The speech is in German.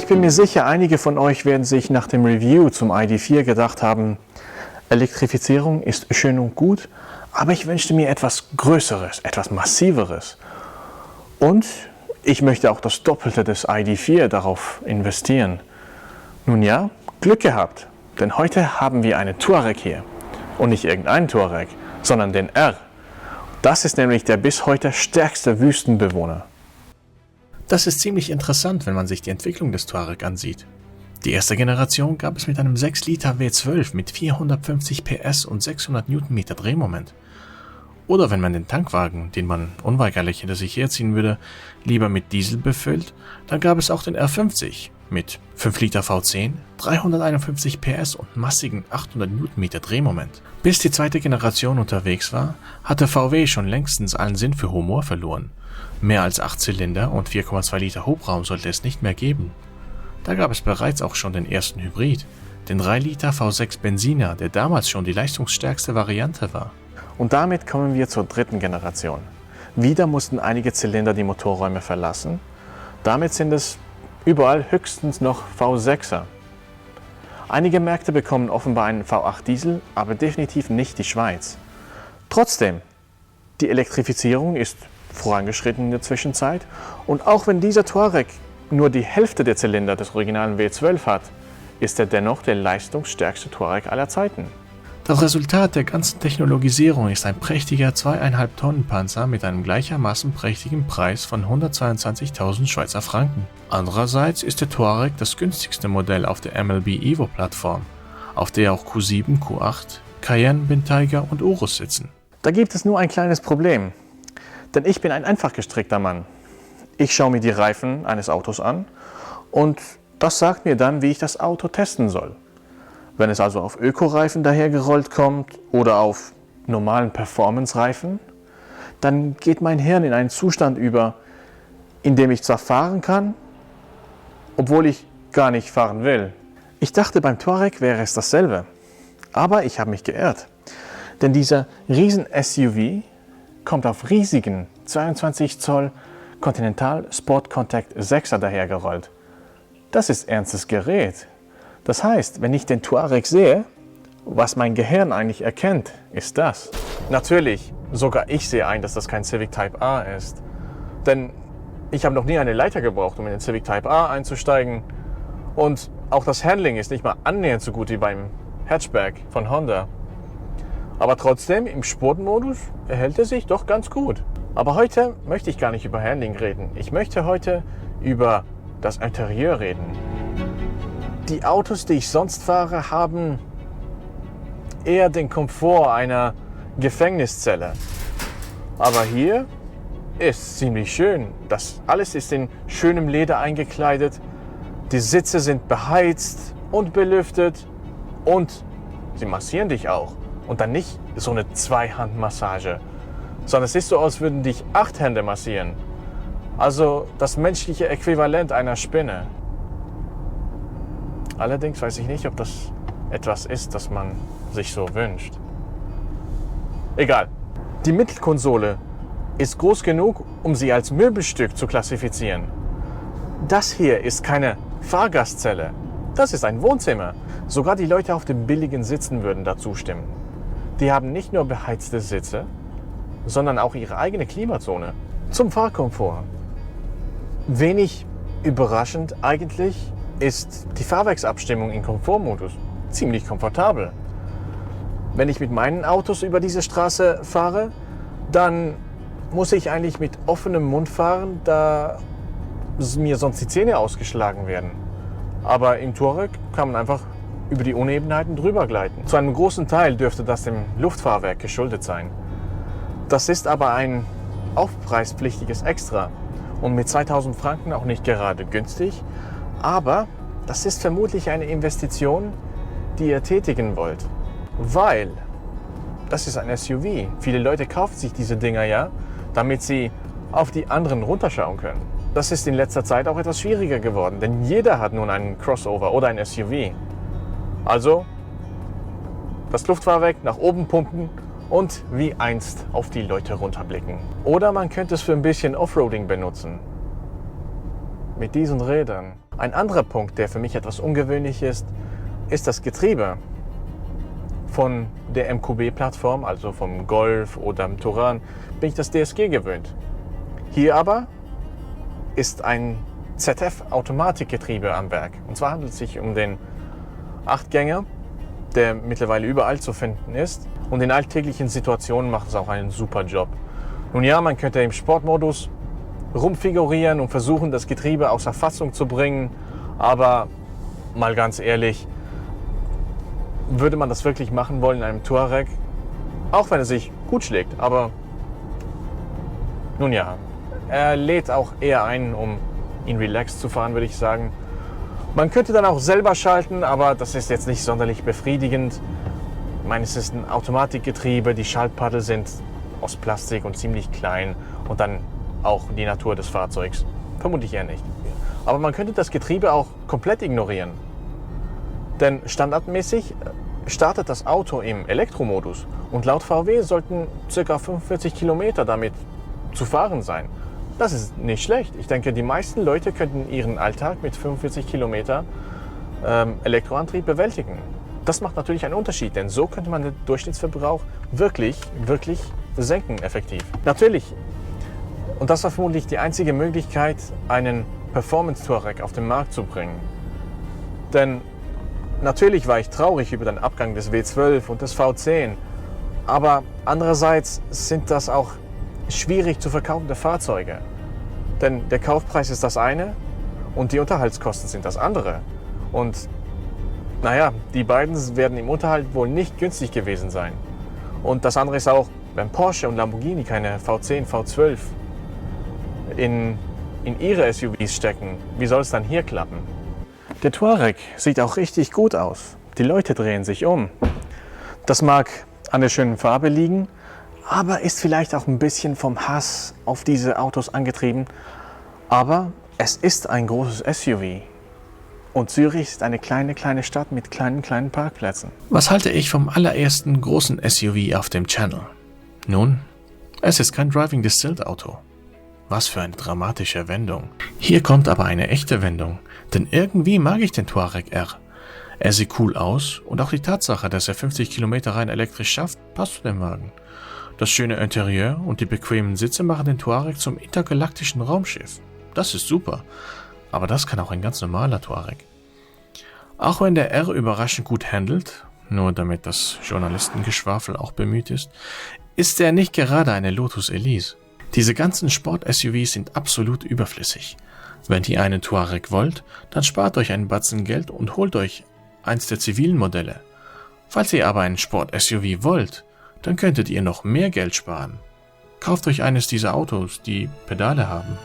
Ich bin mir sicher, einige von euch werden sich nach dem Review zum ID.4 gedacht haben, Elektrifizierung ist schön und gut, aber ich wünschte mir etwas Größeres, etwas Massiveres. Und ich möchte auch das Doppelte des ID.4 darauf investieren. Nun ja, Glück gehabt, denn heute haben wir einen Touareg hier. Und nicht irgendeinen Touareg, sondern den R. Das ist nämlich der bis heute stärkste Wüstenbewohner. Das ist ziemlich interessant, wenn man sich die Entwicklung des Touareg ansieht. Die erste Generation gab es mit einem 6 Liter W12 mit 450 PS und 600 Newtonmeter Drehmoment. Oder wenn man den Tankwagen, den man unweigerlich hinter sich herziehen würde, lieber mit Diesel befüllt, dann gab es auch den R50 mit 5 Liter V10, 351 PS und massigen 800 Newtonmeter Drehmoment. Bis die zweite Generation unterwegs war, hatte VW schon längstens allen Sinn für Humor verloren. Mehr als 8 Zylinder und 4,2 Liter Hubraum sollte es nicht mehr geben. Da gab es bereits auch schon den ersten Hybrid, den 3 Liter V6 Benziner, der damals schon die leistungsstärkste Variante war. Und damit kommen wir zur dritten Generation. Wieder mussten einige Zylinder die Motorräume verlassen. Damit sind es überall höchstens noch V6er. Einige Märkte bekommen offenbar einen V8 Diesel, aber definitiv nicht die Schweiz. Trotzdem, die Elektrifizierung ist vorangeschritten in der Zwischenzeit und auch wenn dieser Touareg nur die Hälfte der Zylinder des originalen W12 hat, ist er dennoch der leistungsstärkste Touareg aller Zeiten. Das Resultat der ganzen Technologisierung ist ein prächtiger 2,5 Tonnen Panzer mit einem gleichermaßen prächtigen Preis von 122.000 Schweizer Franken. Andererseits ist der Touareg das günstigste Modell auf der MLB Evo Plattform, auf der auch Q7, Q8, Cayenne, Bentayga und Urus sitzen. Da gibt es nur ein kleines Problem, denn ich bin ein einfach gestrickter Mann. Ich schaue mir die Reifen eines Autos an und das sagt mir dann, wie ich das Auto testen soll. Wenn es also auf Ökoreifen dahergerollt kommt oder auf normalen Performance-Reifen, dann geht mein Hirn in einen Zustand über, in dem ich zwar fahren kann, obwohl ich gar nicht fahren will. Ich dachte, beim Touareg wäre es dasselbe, aber ich habe mich geirrt. Denn dieser Riesen-SUV kommt auf riesigen 22 Zoll Continental Sport Contact 6er dahergerollt. Das ist ernstes Gerät. Das heißt, wenn ich den Touareg sehe, was mein Gehirn eigentlich erkennt, ist das. Natürlich, sogar ich sehe ein, dass das kein Civic Type A ist. Denn ich habe noch nie eine Leiter gebraucht, um in den Civic Type A einzusteigen. Und auch das Handling ist nicht mal annähernd so gut wie beim Hatchback von Honda. Aber trotzdem, im Sportmodus erhält er sich doch ganz gut. Aber heute möchte ich gar nicht über Handling reden. Ich möchte heute über das Interieur reden. Die Autos, die ich sonst fahre, haben eher den Komfort einer Gefängniszelle. Aber hier ist ziemlich schön. Das alles ist in schönem Leder eingekleidet. Die Sitze sind beheizt und belüftet und sie massieren dich auch. Und dann nicht so eine Zweihandmassage, sondern es ist so, als würden dich 8 Hände massieren. Also das menschliche Äquivalent einer Spinne. Allerdings weiß ich nicht, ob das etwas ist, das man sich so wünscht. Egal. Die Mittelkonsole ist groß genug, um sie als Möbelstück zu klassifizieren. Das hier ist keine Fahrgastzelle. Das ist ein Wohnzimmer. Sogar die Leute auf den billigen Sitzen würden dazu stimmen. Die haben nicht nur beheizte Sitze, sondern auch ihre eigene Klimazone. Zum Fahrkomfort. Wenig überraschend eigentlich ist die Fahrwerksabstimmung im Komfortmodus ziemlich komfortabel. Wenn ich mit meinen Autos über diese Straße fahre, dann muss ich eigentlich mit offenem Mund fahren, da mir sonst die Zähne ausgeschlagen werden. Aber im Touareg kann man einfach über die Unebenheiten drüber gleiten. Zu einem großen Teil dürfte das dem Luftfahrwerk geschuldet sein. Das ist aber ein aufpreispflichtiges Extra und mit 2000 Franken auch nicht gerade günstig. Aber das ist vermutlich eine Investition, die ihr tätigen wollt. Weil das ist ein SUV. Viele Leute kaufen sich diese Dinger ja, damit sie auf die anderen runterschauen können. Das ist in letzter Zeit auch etwas schwieriger geworden, denn jeder hat nun einen Crossover oder ein SUV. Also das Luftfahrwerk nach oben pumpen und wie einst auf die Leute runterblicken. Oder man könnte es für ein bisschen Offroading benutzen. Mit diesen Rädern. Ein anderer Punkt, der für mich etwas ungewöhnlich ist das Getriebe von der MQB-Plattform, also vom Golf oder dem Touran, bin ich das DSG gewöhnt. Hier aber ist ein ZF-Automatikgetriebe am Werk. Und zwar handelt es sich um den 8-Gänger, der mittlerweile überall zu finden ist. Und in alltäglichen Situationen macht es auch einen super Job. Nun ja, man könnte im Sportmodus rumfigurieren und versuchen, das Getriebe außer Fassung zu bringen. Aber mal ganz ehrlich, würde man das wirklich machen wollen in einem Touareg? Auch wenn er sich gut schlägt, aber nun ja, er lädt auch eher ein, um ihn relaxed zu fahren, würde ich sagen. Man könnte dann auch selber schalten, aber das ist jetzt nicht sonderlich befriedigend. Ich meine, es ist ein Automatikgetriebe, die Schaltpaddel sind aus Plastik und ziemlich klein und dann auch die Natur des Fahrzeugs. Vermutlich eher nicht. Aber man könnte das Getriebe auch komplett ignorieren. Denn standardmäßig startet das Auto im Elektromodus und laut VW sollten ca. 45 Kilometer damit zu fahren sein. Das ist nicht schlecht. Ich denke, die meisten Leute könnten ihren Alltag mit 45 Kilometer Elektroantrieb bewältigen. Das macht natürlich einen Unterschied, denn so könnte man den Durchschnittsverbrauch wirklich senken, effektiv. Natürlich, und das war vermutlich die einzige Möglichkeit, einen Performance-Touareg auf den Markt zu bringen. Denn natürlich war ich traurig über den Abgang des W12 und des V10, aber andererseits sind das auch schwierig zu verkaufende Fahrzeuge. Denn der Kaufpreis ist das eine und die Unterhaltskosten sind das andere. Und naja, die beiden werden im Unterhalt wohl nicht günstig gewesen sein. Und das andere ist auch, wenn Porsche und Lamborghini keine V10, V12 in ihre SUVs stecken, wie soll es dann hier klappen? Der Touareg sieht auch richtig gut aus. Die Leute drehen sich um. Das mag an der schönen Farbe liegen, aber ist vielleicht auch ein bisschen vom Hass auf diese Autos angetrieben. Aber es ist ein großes SUV. Und Zürich ist eine kleine Stadt mit kleinen Parkplätzen. Was halte ich vom allerersten großen SUV auf dem Channel? Nun, es ist kein Driving Distilled Auto. Was für eine dramatische Wendung. Hier kommt aber eine echte Wendung, denn irgendwie mag ich den Touareg R. Er sieht cool aus und auch die Tatsache, dass er 50 Kilometer rein elektrisch schafft, passt zu dem Wagen. Das schöne Interieur und die bequemen Sitze machen den Touareg zum intergalaktischen Raumschiff. Das ist super, aber das kann auch ein ganz normaler Touareg. Auch wenn der R überraschend gut handelt, nur damit das Journalistengeschwafel auch bemüht ist er nicht gerade eine Lotus Elise. Diese ganzen Sport-SUVs sind absolut überflüssig. Wenn ihr einen Touareg wollt, dann spart euch einen Batzen Geld und holt euch eins der zivilen Modelle. Falls ihr aber einen Sport-SUV wollt, dann könntet ihr noch mehr Geld sparen. Kauft euch eines dieser Autos, die Pedale haben.